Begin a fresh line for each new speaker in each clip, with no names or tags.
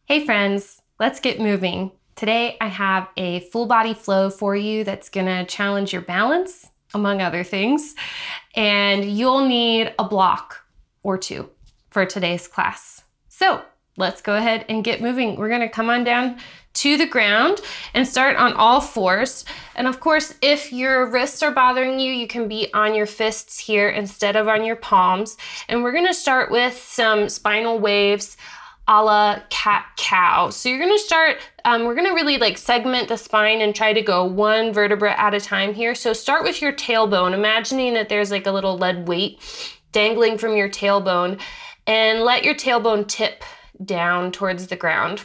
Hey friends, let's get moving. Today I have a full body flow for you that's gonna challenge your balance, among other things, and you'll need a block or two for today's class. So let's go ahead and get moving. We're gonna come on down to the ground and start on all fours. And of course, if your wrists are bothering you, you can be on your fists here instead of on your palms. And we're gonna start with some spinal waves a la cat-cow. So you're gonna start, we're gonna really segment the spine and try to go one vertebra at a time here. So start with your tailbone, imagining that there's a little lead weight dangling from your tailbone, and let your tailbone tip down towards the ground.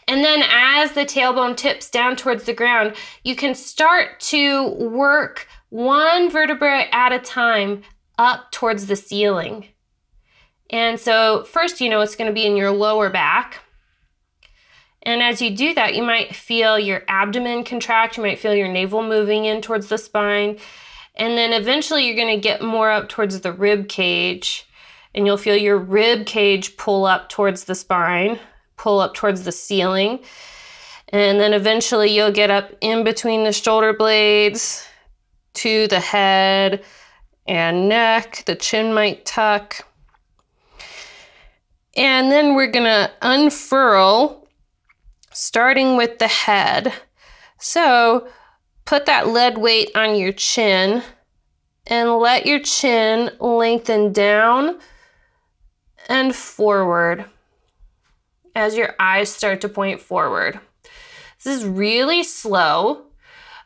And then as the tailbone tips down towards the ground, you can start to work one vertebra at a time up towards the ceiling. And so first, it's going to be in your lower back. And as you do that, you might feel your abdomen contract. You might feel your navel moving in towards the spine. And then eventually you're going to get more up towards the rib cage. And you'll feel your rib cage pull up towards the spine, pull up towards the ceiling. And then eventually you'll get up in between the shoulder blades to the head and neck. The chin might tuck. And then we're gonna unfurl, starting with the head. So put that lead weight on your chin and let your chin lengthen down and forward as your eyes start to point forward. This is really slow.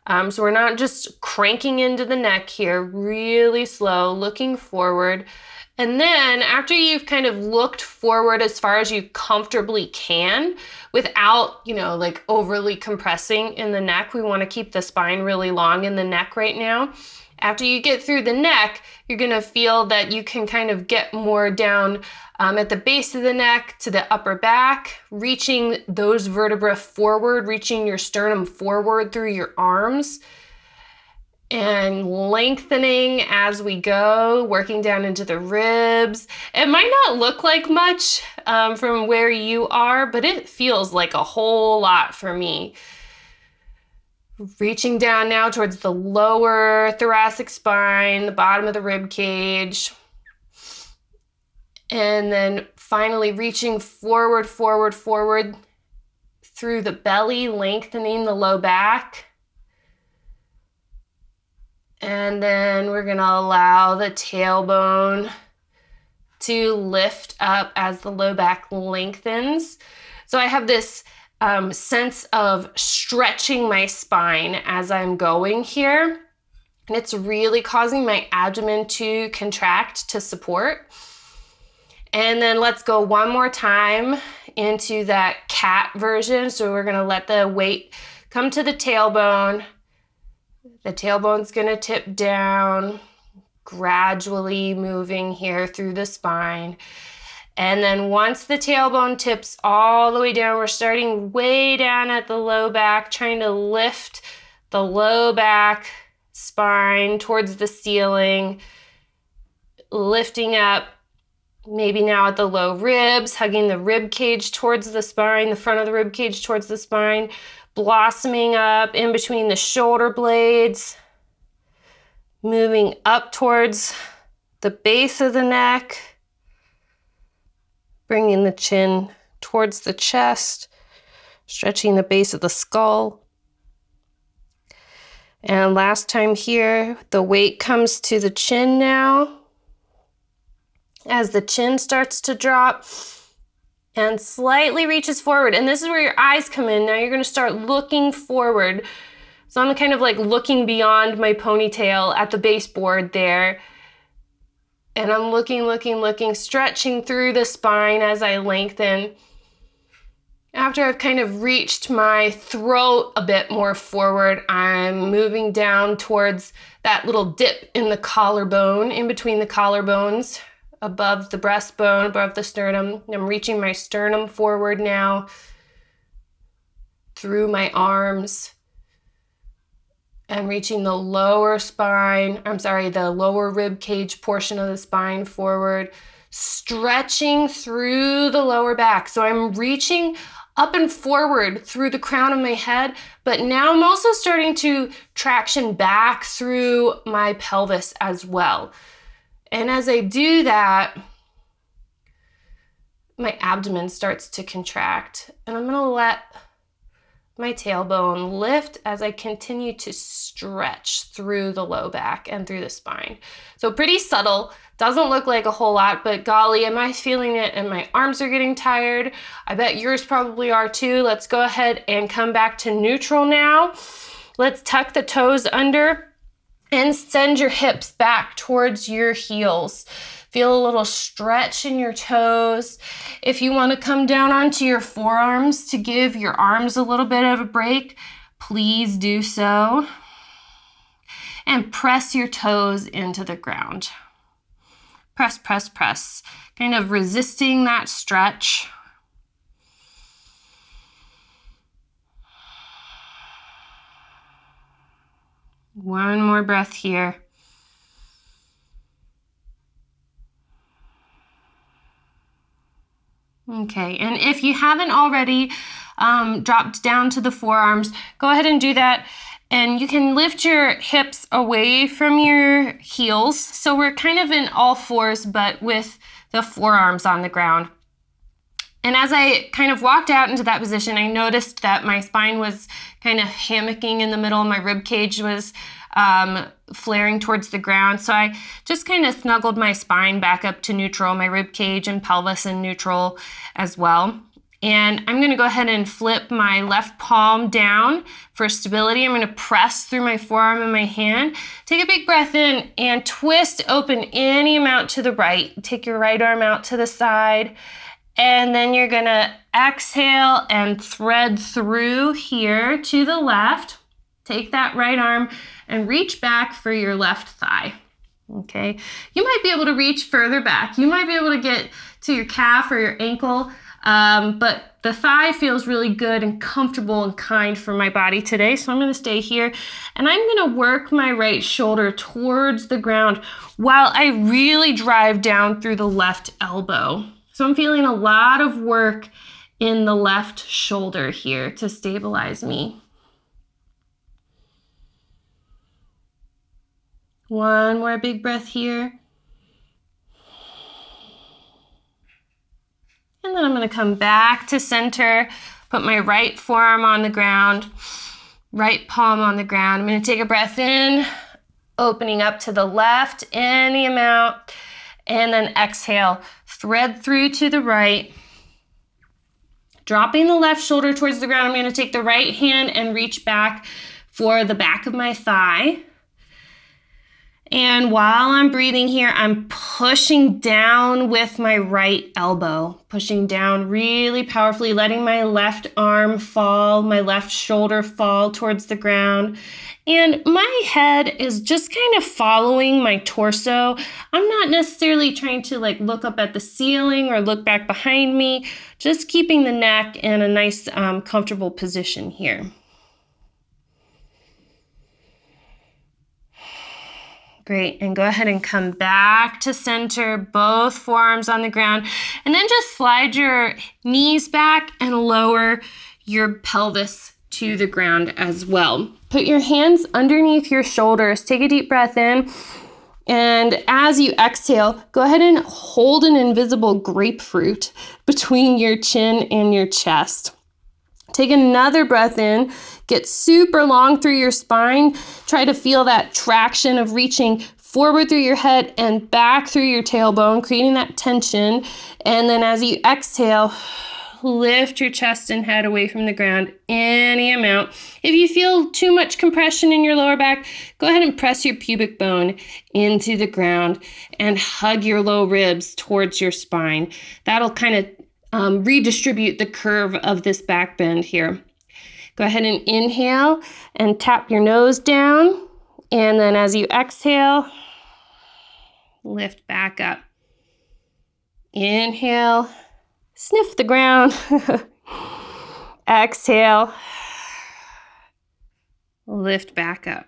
So we're not just cranking into the neck here, really slow, looking forward. And then after you've kind of looked forward as far as you comfortably can without, overly compressing in the neck, we want to keep the spine really long in the neck right now. After you get through the neck, you're going to feel that you can kind of get more down at the base of the neck to the upper back, reaching those vertebrae forward, reaching your sternum forward through your arms, and lengthening as we go, working down into the ribs. It might not look like much from where you are, but it feels like a whole lot for me. Reaching down now towards the lower thoracic spine, the bottom of the rib cage. And then finally reaching forward, forward, forward through the belly, lengthening the low back. And then we're gonna allow the tailbone to lift up as the low back lengthens. So I have this sense of stretching my spine as I'm going here. And it's really causing my abdomen to contract to support. And then let's go one more time into that cat version. So we're gonna let the weight come to the tailbone. The tailbone's gonna tip down, gradually moving here through the spine. And then once the tailbone tips all the way down, we're starting way down at the low back, trying to lift the low back spine towards the ceiling, lifting up, maybe now at the low ribs, hugging the rib cage towards the spine, the front of the rib cage towards the spine, blossoming up in between the shoulder blades, moving up towards the base of the neck, bringing the chin towards the chest, stretching the base of the skull. And last time here, the weight comes to the chin now. As the chin starts to drop and slightly reaches forward. And this is where your eyes come in. Now you're gonna start looking forward. So I'm kind of looking beyond my ponytail at the baseboard there. And I'm looking, stretching through the spine as I lengthen. After I've kind of reached my throat a bit more forward, I'm moving down towards that little dip in the collarbone, in between the collarbones, above the breastbone, above the sternum. I'm reaching my sternum forward now, through my arms, and reaching the lower spine, the lower rib cage portion of the spine forward, stretching through the lower back. So I'm reaching up and forward through the crown of my head, but now I'm also starting to traction back through my pelvis as well. And as I do that, my abdomen starts to contract, and I'm gonna let my tailbone lift as I continue to stretch through the low back and through the spine. So pretty subtle, doesn't look like a whole lot, but golly, am I feeling it, and my arms are getting tired. I bet yours probably are too. Let's go ahead and come back to neutral now. Let's tuck the toes under and send your hips back towards your heels. Feel a little stretch in your toes. If you want to come down onto your forearms to give your arms a little bit of a break, please do so. And press your toes into the ground. Press, press, press. Kind of resisting that stretch. One more breath here. Okay, and if you haven't already dropped down to the forearms, go ahead and do that. And you can lift your hips away from your heels. So we're kind of in all fours, but with the forearms on the ground. And as I kind of walked out into that position, I noticed that my spine was kind of hammocking in the middle. My rib cage was flaring towards the ground. So I just kind of snuggled my spine back up to neutral, my rib cage and pelvis in neutral as well. And I'm going to go ahead and flip my left palm down for stability. I'm going to press through my forearm and my hand. Take a big breath in and twist open any amount to the right. Take your right arm out to the side. And then you're going to exhale and thread through here to the left. Take that right arm and reach back for your left thigh. Okay. You might be able to reach further back. You might be able to get to your calf or your ankle. But the thigh feels really good and comfortable and kind for my body today. So I'm going to stay here, and I'm going to work my right shoulder towards the ground while I really drive down through the left elbow. So I'm feeling a lot of work in the left shoulder here to stabilize me. One more big breath here. And then I'm going to come back to center, put my right forearm on the ground, right palm on the ground. I'm going to take a breath in, opening up to the left, any amount, and then exhale, thread through to the right. Dropping the left shoulder towards the ground, I'm going to take the right hand and reach back for the back of my thigh. And while I'm breathing here, I'm pushing down with my right elbow, pushing down really powerfully, letting my left arm fall, my left shoulder fall towards the ground. And my head is just kind of following my torso. I'm not necessarily trying to look up at the ceiling or look back behind me, just keeping the neck in a nice, comfortable position here. Great, and go ahead and come back to center, both forearms on the ground, and then just slide your knees back and lower your pelvis to the ground as well. Put your hands underneath your shoulders, take a deep breath in, and as you exhale, go ahead and hold an invisible grapefruit between your chin and your chest. Take another breath in, get super long through your spine. Try to feel that traction of reaching forward through your head and back through your tailbone, creating that tension. And then as you exhale, lift your chest and head away from the ground any amount. If you feel too much compression in your lower back, go ahead and press your pubic bone into the ground and hug your low ribs towards your spine. That'll kind of redistribute the curve of this back bend here. Go ahead and inhale and tap your nose down. And then as you exhale, lift back up. Inhale, sniff the ground. Exhale, lift back up.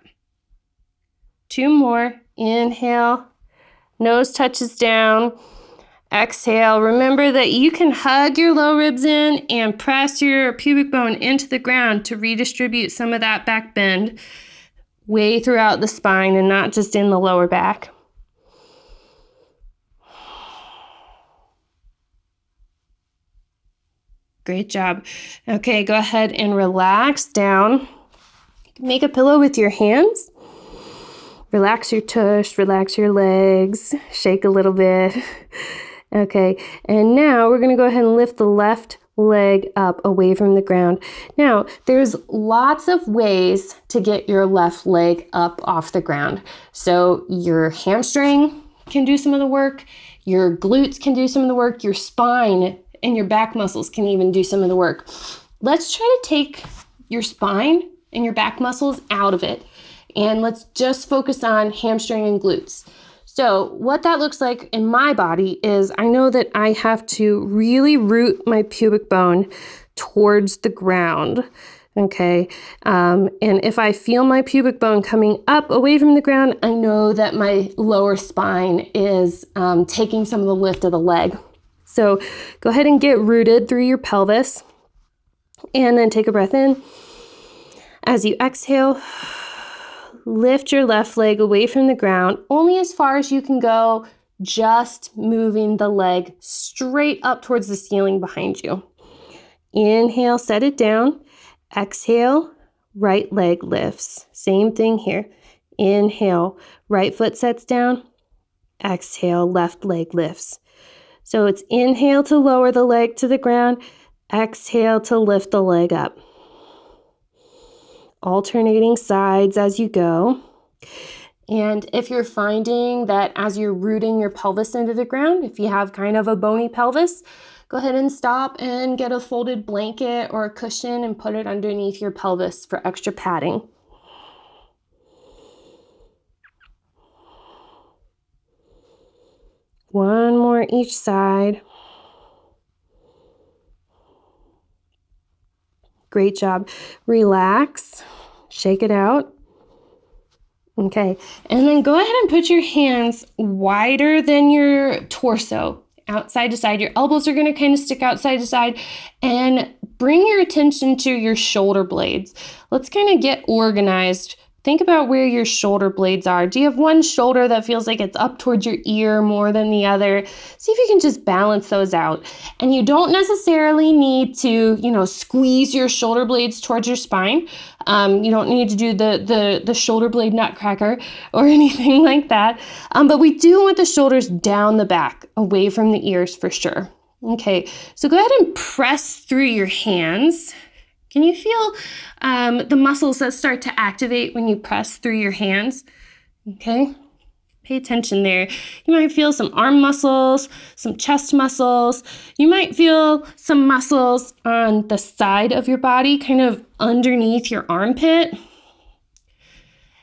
Two more. Inhale, nose touches down. Exhale. Remember that you can hug your low ribs in and press your pubic bone into the ground to redistribute some of that back bend way throughout the spine and not just in the lower back. Great job. Okay, go ahead and relax down. Make a pillow with your hands. Relax your tush, relax your legs, shake a little bit. Okay, and now we're gonna go ahead and lift the left leg up away from the ground. Now, there's lots of ways to get your left leg up off the ground. So your hamstring can do some of the work, your glutes can do some of the work, your spine and your back muscles can even do some of the work. Let's try to take your spine and your back muscles out of it, and let's just focus on hamstring and glutes. So what that looks like in my body is I know that I have to really root my pubic bone towards the ground, okay? And if I feel my pubic bone coming up away from the ground, I know that my lower spine is taking some of the lift of the leg. So go ahead and get rooted through your pelvis, and then take a breath in. As you exhale, lift your left leg away from the ground, only as far as you can go, just moving the leg straight up towards the ceiling behind you. Inhale, set it down. Exhale, right leg lifts. Same thing here. Inhale, right foot sets down. Exhale, left leg lifts. So it's inhale to lower the leg to the ground. Exhale to lift the leg up. Alternating sides as you go. And if you're finding that as you're rooting your pelvis into the ground, if you have kind of a bony pelvis, go ahead and stop and get a folded blanket or a cushion and put it underneath your pelvis for extra padding. One more each side. Great job. Relax. Shake it out. Okay. And then go ahead and put your hands wider than your torso, outside to side. Your elbows are going to kind of stick outside to side, and bring your attention to your shoulder blades. Let's kind of get organized. Think about where your shoulder blades are. Do you have one shoulder that feels like it's up towards your ear more than the other? See if you can just balance those out. And you don't necessarily need to, squeeze your shoulder blades towards your spine. You don't need to do the shoulder blade nutcracker or anything like that. But we do want the shoulders down the back, away from the ears for sure. Okay, so go ahead and press through your hands. Can you feel the muscles that start to activate when you press through your hands? Okay, pay attention there. You might feel some arm muscles, some chest muscles. You might feel some muscles on the side of your body, kind of underneath your armpit.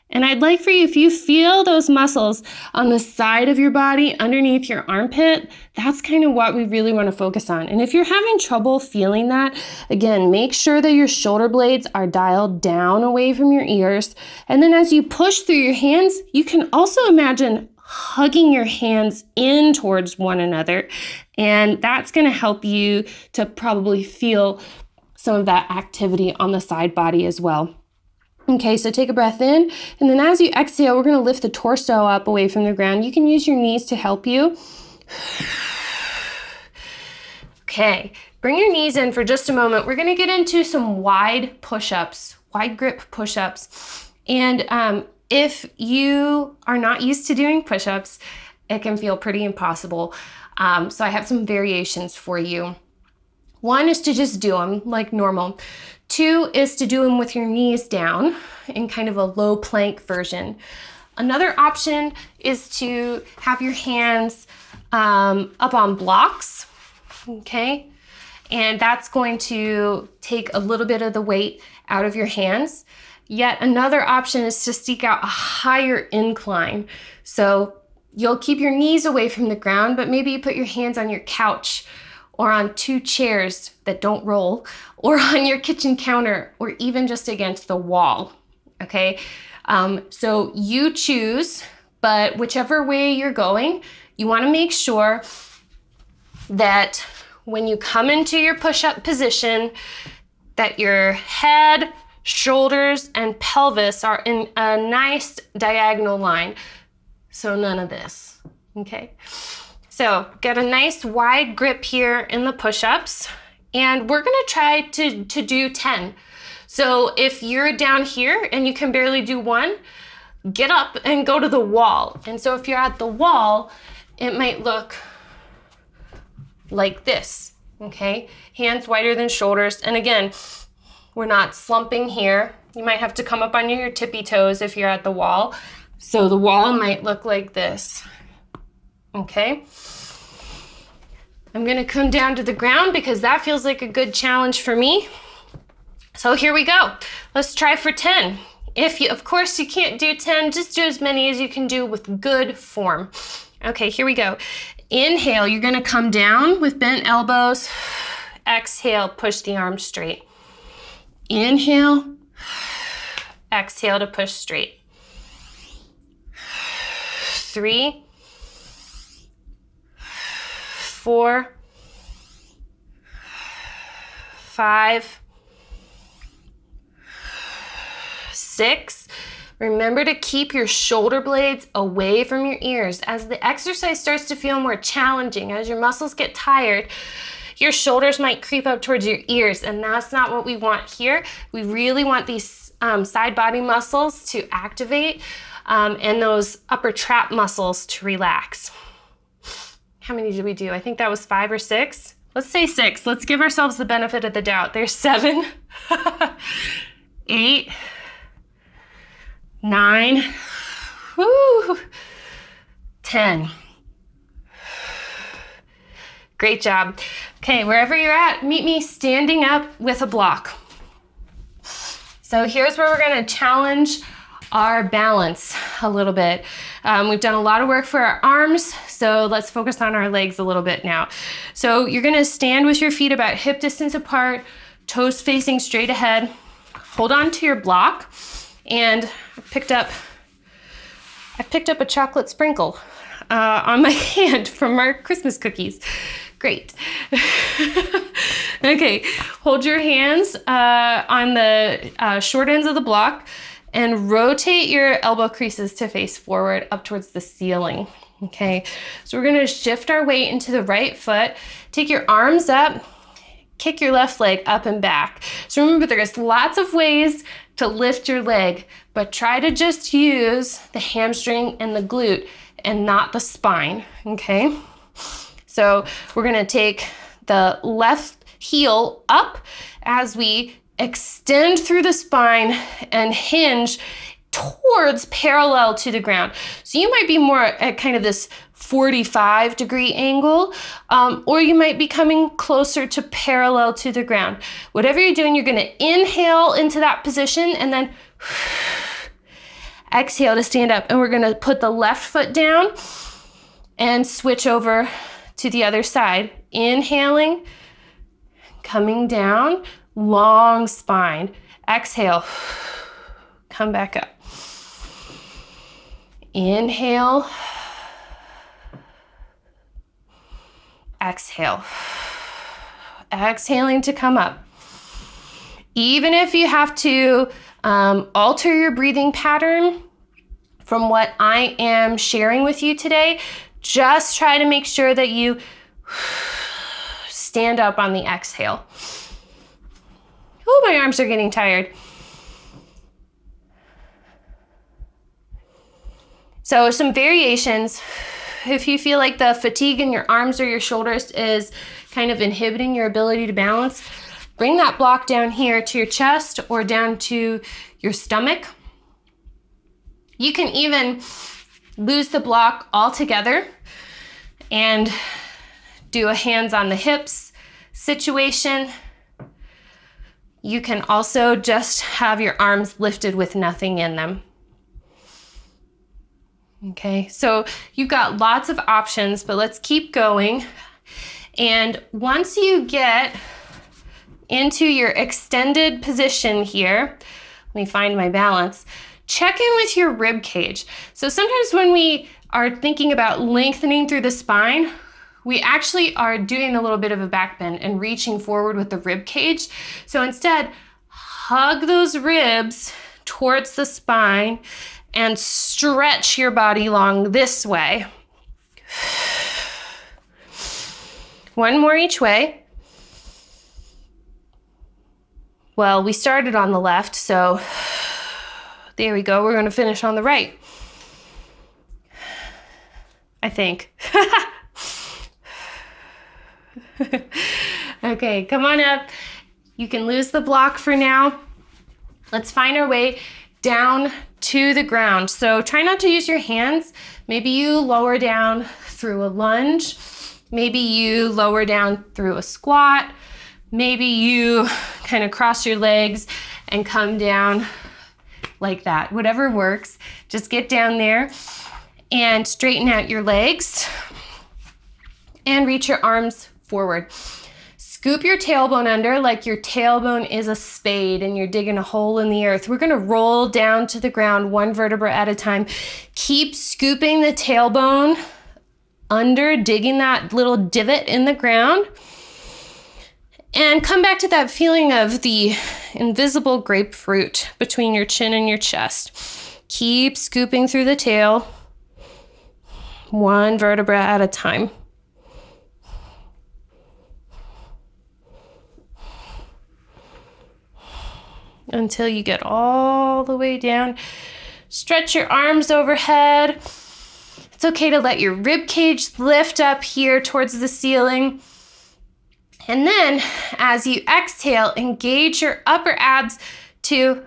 And I'd like for you, if you feel those muscles on the side of your body, underneath your armpit, that's kind of what we really want to focus on. And if you're having trouble feeling that, again, make sure that your shoulder blades are dialed down away from your ears. And then as you push through your hands, you can also imagine hugging your hands in towards one another. And that's going to help you to probably feel some of that activity on the side body as well. Okay, so take a breath in, and then as you exhale, we're going to lift the torso up away from the ground. You can use your knees to help you. Okay, bring your knees in for just a moment. We're going to get into some wide push-ups, wide grip push-ups. And if you are not used to doing push-ups, it can feel pretty impossible. So I have some variations for you. One is to just do them like normal. Two is to do them with your knees down in kind of a low plank version. Another option is to have your hands up on blocks, okay? And that's going to take a little bit of the weight out of your hands. Yet another option is to seek out a higher incline. So you'll keep your knees away from the ground, but maybe you put your hands on your couch or on two chairs that don't roll, or on your kitchen counter, or even just against the wall, okay? So you choose, but whichever way you're going, you wanna make sure that when you come into your push-up position, that your head, shoulders, and pelvis are in a nice diagonal line. So none of this, okay? So get a nice wide grip here in the push-ups, and we're gonna try to do 10. So if you're down here and you can barely do one, get up and go to the wall. And so if you're at the wall, it might look like this, okay? Hands wider than shoulders. And again, we're not slumping here. You might have to come up on your tippy toes if you're at the wall. So the wall might look like this, okay? I'm gonna come down to the ground because that feels like a good challenge for me. So here we go. Let's try for 10. If you, of course, you can't do 10, just do as many as you can do with good form. Okay, here we go. Inhale, you're gonna come down with bent elbows. Exhale, push the arms straight. Inhale, exhale to push straight. 3, 4, 5, 6. Remember to keep your shoulder blades away from your ears. As the exercise starts to feel more challenging, as your muscles get tired, your shoulders might creep up towards your ears, and that's not what we want here. We really want these side body muscles to activate and those upper trap muscles to relax. How many did we do? I think that was 5 or 6. Let's say 6. Let's give ourselves the benefit of the doubt. There's 7, 8, 9, woo, 10. Great job. Okay, wherever you're at, meet me standing up with a block. So here's where we're gonna challenge our balance a little bit. We've done a lot of work for our arms, so let's focus on our legs a little bit now. So you're gonna stand with your feet about hip distance apart, toes facing straight ahead. Hold on to your block, and I picked up a chocolate sprinkle on my hand from our Christmas cookies. Great. Okay, hold your hands on the short ends of the block and rotate your elbow creases to face forward up towards the ceiling. Okay, so we're gonna shift our weight into the right foot, take your arms up, kick your left leg up and back. So remember, there's lots of ways to lift your leg, but try to just use the hamstring and the glute and not the spine, okay? So we're gonna take the left heel up as we extend through the spine and hinge towards parallel to the ground. So you might be more at kind of this 45-degree angle, or you might be coming closer to parallel to the ground. Whatever you're doing, you're gonna inhale into that position and then exhale to stand up. And we're gonna put the left foot down and switch over to the other side. Inhaling, coming down, long spine. Exhale, come back up. Inhale, exhale. Exhaling to come up. Even if you have to alter your breathing pattern from what I am sharing with you today, just try to make sure that you stand up on the exhale. Oh, my arms are getting tired. So some variations. If you feel like the fatigue in your arms or your shoulders is kind of inhibiting your ability to balance, bring that block down here to your chest or down to your stomach. You can even lose the block altogether and do a hands on the hips situation. You can also just have your arms lifted with nothing in them. Okay, so you've got lots of options, but let's keep going. And once you get into your extended position here, let me find my balance, check in with your rib cage. So sometimes when we are thinking about lengthening through the spine, we actually are doing a little bit of a back bend and reaching forward with the rib cage. So instead, hug those ribs towards the spine and stretch your body long this way. One more each way. Well, we started on the left, so there we go. We're going to finish on the right, I think. Okay, come on up. You can lose the block for now. Let's find our way down to the ground. So try not to use your hands. Maybe you lower down through a lunge. Maybe you lower down through a squat. Maybe you kind of cross your legs and come down like that. Whatever works, just get down there and straighten out your legs and reach your arms forward. Scoop your tailbone under like your tailbone is a spade and you're digging a hole in the earth. We're gonna roll down to the ground one vertebra at a time. Keep scooping the tailbone under, digging that little divot in the ground. And come back to that feeling of the invisible grapefruit between your chin and your chest. Keep scooping through the tail, one vertebra at a time. Until you get all the way down. Stretch your arms overhead. It's okay to let your rib cage lift up here towards the ceiling. And then as you exhale, engage your upper abs to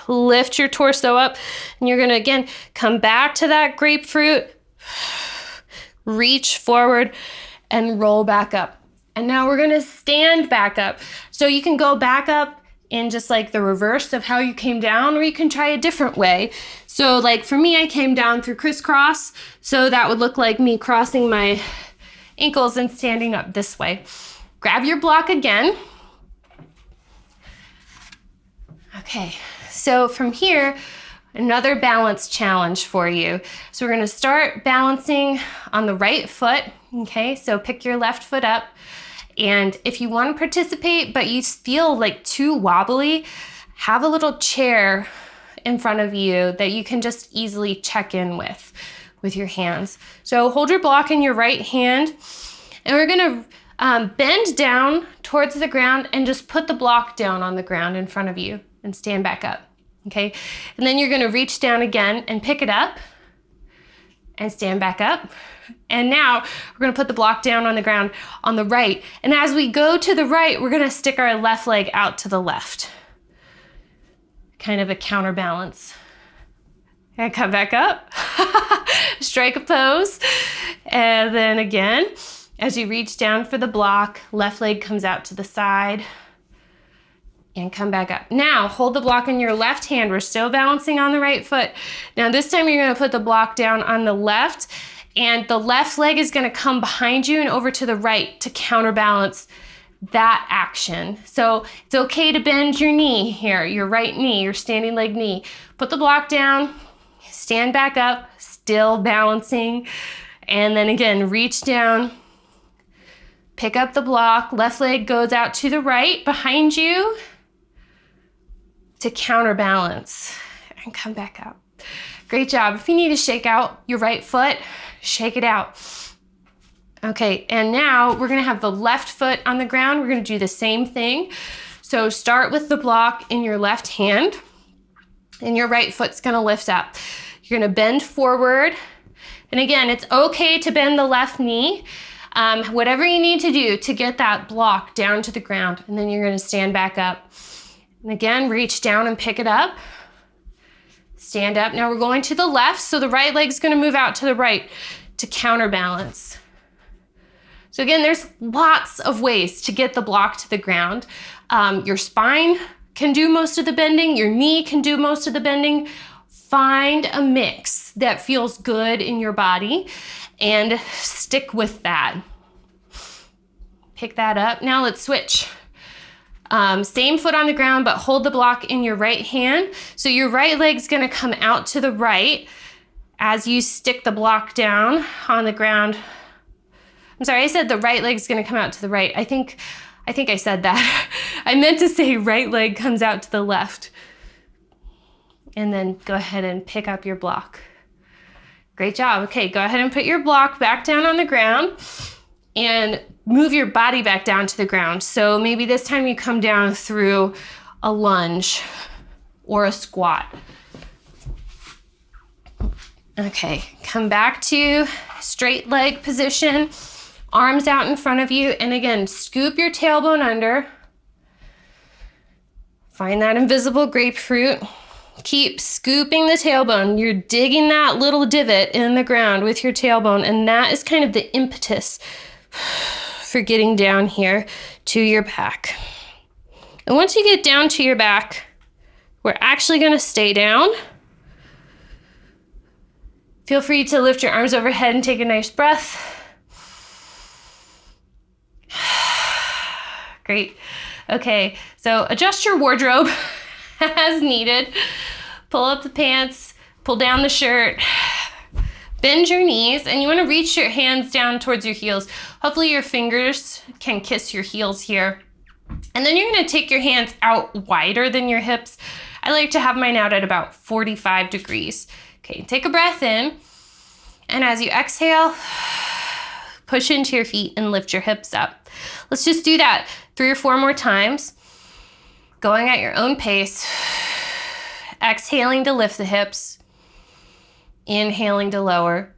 lift your torso up. And you're gonna, again, come back to that grapefruit, reach forward and roll back up. And now we're gonna stand back up. So you can go back up in just like the reverse of how you came down, or you can try a different way. So like for me, I came down through crisscross. So that would look like me crossing my ankles and standing up this way. Grab your block again. Okay, so from here, another balance challenge for you. So we're gonna start balancing on the right foot, okay? So pick your left foot up. And if you want to participate, but you feel like too wobbly, have a little chair in front of you that you can just easily check in with your hands. So hold your block in your right hand, and we're gonna bend down towards the ground and just put the block down on the ground in front of you and stand back up, okay? And then you're gonna reach down again and pick it up and stand back up. And now we're gonna put the block down on the ground on the right. And as we go to the right, we're gonna stick our left leg out to the left. Kind of a counterbalance. And come back up, strike a pose. And then again, as you reach down for the block, left leg comes out to the side and come back up. Now hold the block in your left hand. We're still balancing on the right foot. Now this time you're gonna put the block down on the left, and the left leg is gonna come behind you and over to the right to counterbalance that action. So it's okay to bend your knee here, your right knee, your standing leg knee. Put the block down, stand back up, still balancing, and then again, reach down, pick up the block, left leg goes out to the right behind you to counterbalance and come back up. Great job. If you need to shake out your right foot, shake it out. Okay, and now we're gonna have the left foot on the ground. We're gonna do the same thing. So start with the block in your left hand, and your right foot's gonna lift up. You're gonna bend forward. And again, it's okay to bend the left knee. Whatever you need to do to get that block down to the ground, and then you're gonna stand back up. And again, reach down and pick it up. Stand up. Now we're going to the left, so the right leg's gonna move out to the right to counterbalance. So again, there's lots of ways to get the block to the ground. Your spine can do most of the bending, your knee can do most of the bending. Find a mix that feels good in your body and stick with that. Pick that up. Now let's switch. Same foot on the ground, but hold the block in your right hand. So your right leg's gonna come out to the right as you stick the block down on the ground I'm sorry, I said the right leg's gonna come out to the right. I think I said that. I meant to say right leg comes out to the left. And then go ahead and pick up your block. Great job. Okay, go ahead and put your block back down on the ground and move your body back down to the ground. So maybe this time you come down through a lunge or a squat. Okay, come back to straight leg position, arms out in front of you, and again, scoop your tailbone under. Find that invisible grapefruit. Keep scooping the tailbone. You're digging that little divot in the ground with your tailbone, and that is kind of the impetus for getting down here to your back. And once you get down to your back, we're actually going to stay down. Feel free to lift your arms overhead and take a nice breath. Great. Okay, so adjust your wardrobe as needed. Pull up the pants, pull down the shirt, bend your knees, and you want to reach your hands down towards your heels. Hopefully your fingers can kiss your heels here. And then you're going to take your hands out wider than your hips. I like to have mine out at about 45 degrees. Okay, take a breath in, and as you exhale, push into your feet and lift your hips up. Let's just do that 3 or 4 more times, going at your own pace. Exhaling to lift the hips, inhaling to lower.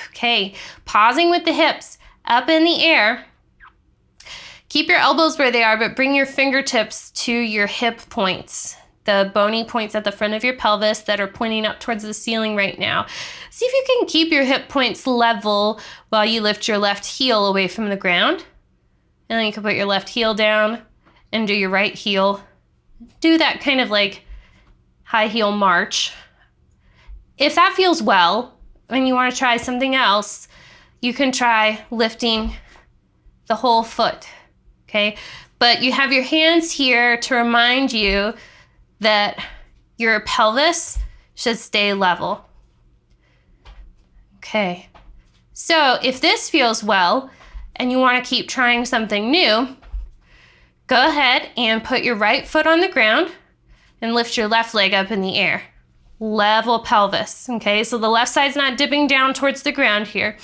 Okay, pausing with the hips up in the air. Keep your elbows where they are, but bring your fingertips to your hip points, the bony points at the front of your pelvis that are pointing up towards the ceiling right now. See if you can keep your hip points level while you lift your left heel away from the ground. And then you can put your left heel down and do your right heel. Do that kind of like high heel march. If that feels well and you want to try something else, you can try lifting the whole foot. Okay, but you have your hands here to remind you that your pelvis should stay level. Okay, so if this feels well and you want to keep trying something new, go ahead and put your right foot on the ground and lift your left leg up in the air. Level pelvis, okay? So the left side's not dipping down towards the ground here.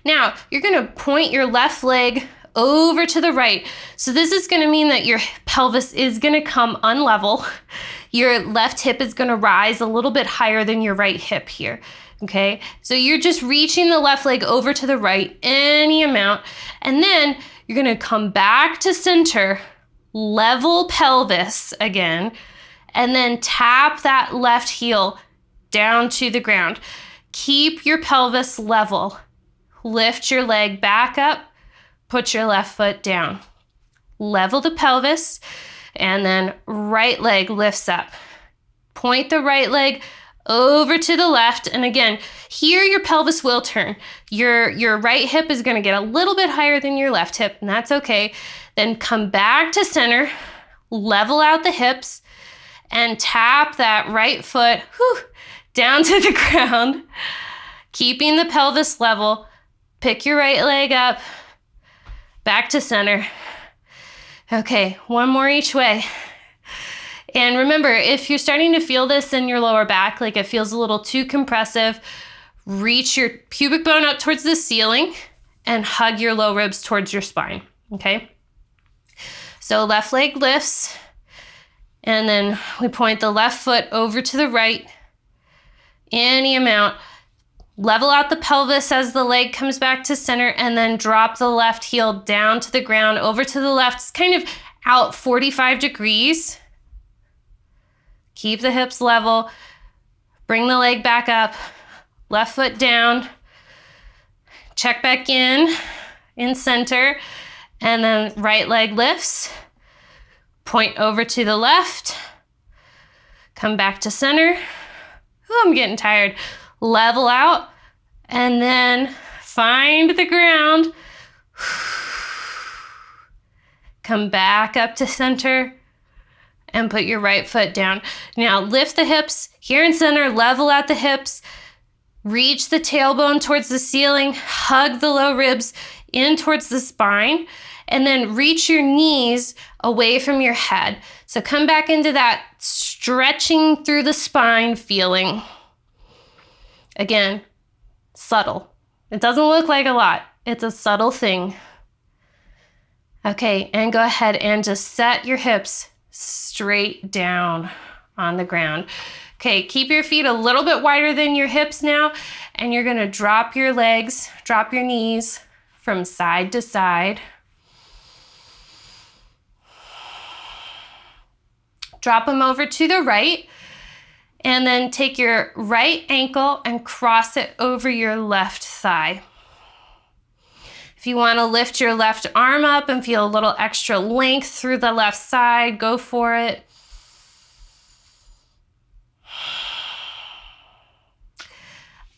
Now, you're gonna point your left leg over to the right. So this is gonna mean that your pelvis is gonna come unlevel. Your left hip is gonna rise a little bit higher than your right hip here, okay? So you're just reaching the left leg over to the right, any amount, and then you're gonna come back to center, level pelvis again, and then tap that left heel down to the ground. Keep your pelvis level. Lift your leg back up, put your left foot down. Level the pelvis, and then right leg lifts up. Point the right leg over to the left, and again, here your pelvis will turn. Your right hip is gonna get a little bit higher than your left hip, and that's okay. Then come back to center, level out the hips, and tap that right foot down to the ground, keeping the pelvis level. Pick your right leg up, back to center. Okay, one more each way. And remember, if you're starting to feel this in your lower back, like it feels a little too compressive, reach your pubic bone up towards the ceiling and hug your low ribs towards your spine, okay? So left leg lifts, and then we point the left foot over to the right, any amount. Level out the pelvis as the leg comes back to center, and then drop the left heel down to the ground, over to the left. It's kind of out 45 degrees. Keep the hips level. Bring the leg back up. Left foot down. Check back in center. And then right leg lifts. Point over to the left. Come back to center. Oh, I'm getting tired. Level out, and then find the ground. Come back up to center, and put your right foot down. Now lift the hips here in center, level at the hips, reach the tailbone towards the ceiling, hug the low ribs in towards the spine, and then reach your knees away from your head. So come back into that stretching through the spine feeling. Again, subtle. It doesn't look like a lot. It's a subtle thing. Okay, and go ahead and just set your hips straight down on the ground. Okay, keep your feet a little bit wider than your hips now, and you're gonna drop your legs, drop your knees from side to side. Drop them over to the right, and then take your right ankle and cross it over your left thigh. If you want to lift your left arm up and feel a little extra length through the left side, go for it.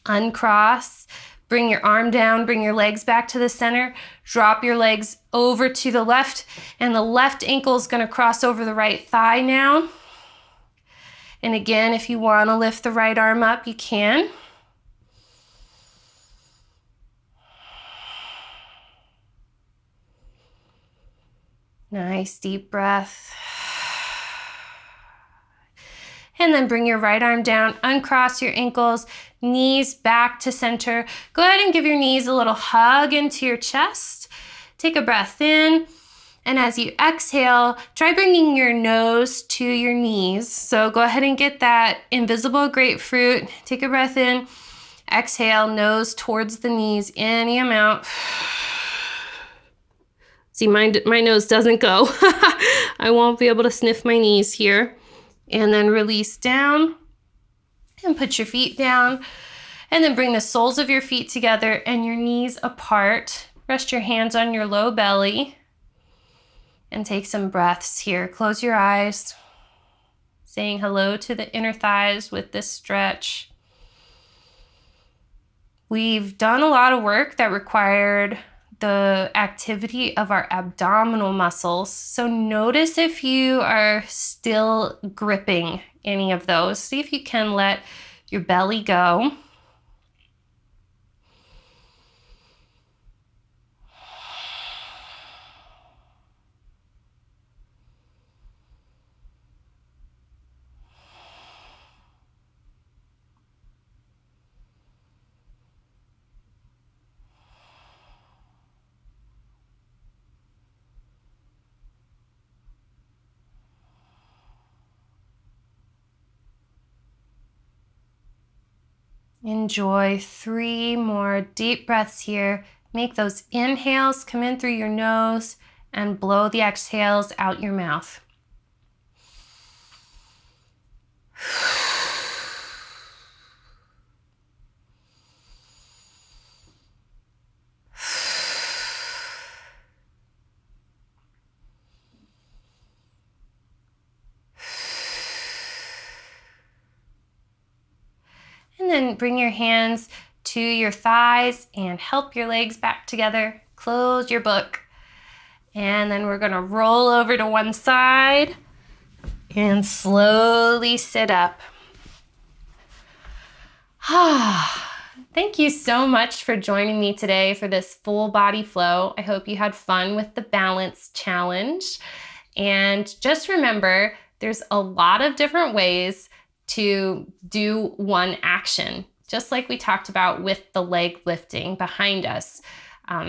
Uncross, bring your arm down, bring your legs back to the center, drop your legs over to the left, and the left ankle is going to cross over the right thigh now. And again, if you want to lift the right arm up, you can. Nice deep breath. And then bring your right arm down, uncross your ankles, knees back to center. Go ahead and give your knees a little hug into your chest. Take a breath in. And as you exhale, try bringing your nose to your knees. So go ahead and get that invisible grapefruit. Take a breath in. Exhale, nose towards the knees, any amount. See, my nose doesn't go. I won't be able to sniff my knees here. And then release down and put your feet down. And then bring the soles of your feet together and your knees apart. Rest your hands on your low belly. And take some breaths here. Close your eyes. Saying hello to the inner thighs with this stretch. We've done a lot of work that required the activity of our abdominal muscles. So notice if you are still gripping any of those. See if you can let your belly go. Enjoy 3 more deep breaths here. Make those inhales come in through your nose and blow the exhales out your mouth. And then bring your hands to your thighs and help your legs back together. Close your book. And then we're gonna roll over to one side and slowly sit up. Thank you so much for joining me today for this full body flow. I hope you had fun with the balance challenge. And just remember, there's a lot of different ways to do one action, just like we talked about with the leg lifting behind us.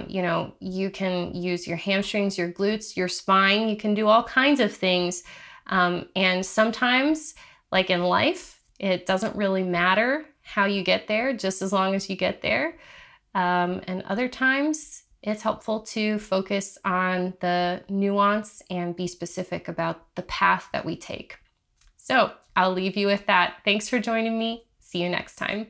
You can use your hamstrings, your glutes, your spine. You can do all kinds of things. And sometimes, like in life, it doesn't really matter how you get there, just as long as you get there. And other times, it's helpful to focus on the nuance and be specific about the path that we take. So I'll leave you with that. Thanks for joining me. See you next time.